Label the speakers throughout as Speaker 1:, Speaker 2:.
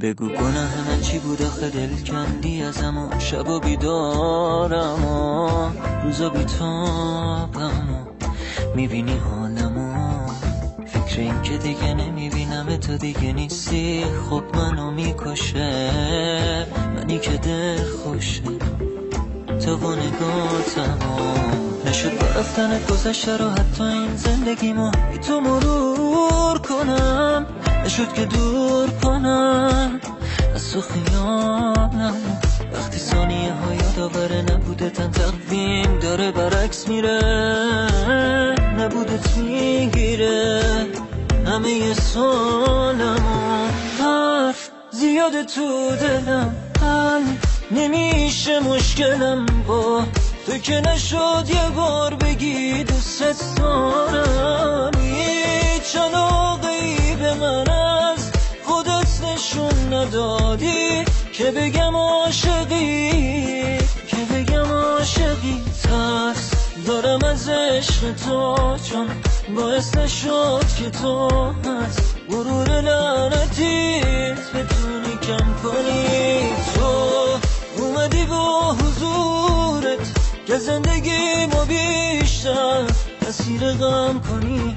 Speaker 1: بگو گناه من چی بود آخه دل کندی ازم و شب و بیدارم و روزا بیتابم و میبینی حالمو فکر این که دیگه نمیبینم تو دیگه نیستی خب منو میکشه منی که دل خوشه تو با نگاتم نشد با رفتنت گذشته رو حتی این زندگیمو بی تو مرور کنم نشد که دور کنم از تو خیالم وقتی ثانیه ها یادآوره نبوده تن تقویم داره برعکس میره نبودت میگیره همه ی سالمو حرف زیاده تو دلم حل نمیشه مشکلم با تو که نشد یه بار بگی دوست دارم هیچ علاقه‌ای به من از خودت نشون ندادی که بگم عاشقی ترس دارم از عشق تو چون باعث نشد که تو از غرور لعنتیت بتونی کم کنی تو اومدی با حضورت که زندگی ما بیشتر اسیر غم کنی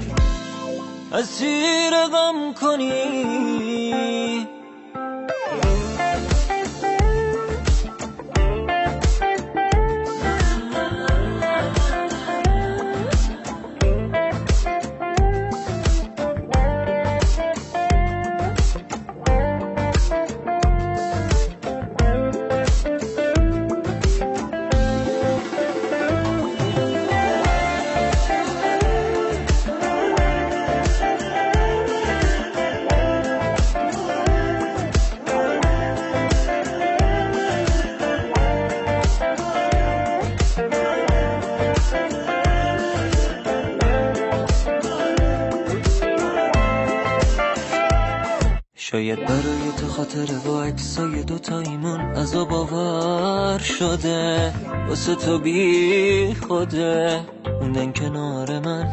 Speaker 1: شاید برای تو خاطر با عکسای دوتاییمون عذاب آور شده واسه تو بی خوده موندن کنار من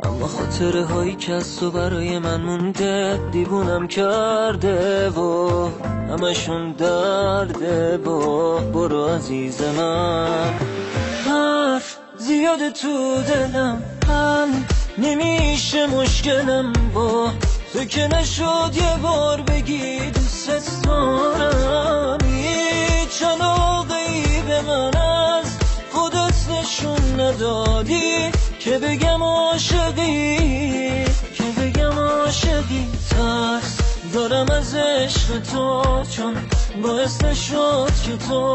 Speaker 1: اما خاطره هایی که از تو برای من مونده دیوونم کرده و همشون درده با برو عزیز من حرف زیاده تو دلم حل نمیشه مشکلم با تو که نشد یه بار بگی دوست دارم هیچ علاقه‌ای به من از خودت نشون ندادی که بگم عاشقی ترس دارم از عشق تو چون باعث نشد که تو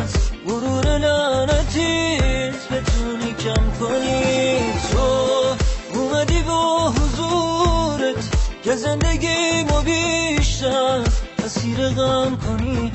Speaker 1: از غرور لعنتیت بتونی کم کنی تو اومدی با حضورت که زندگی ما بیشتر اسیر غم کنی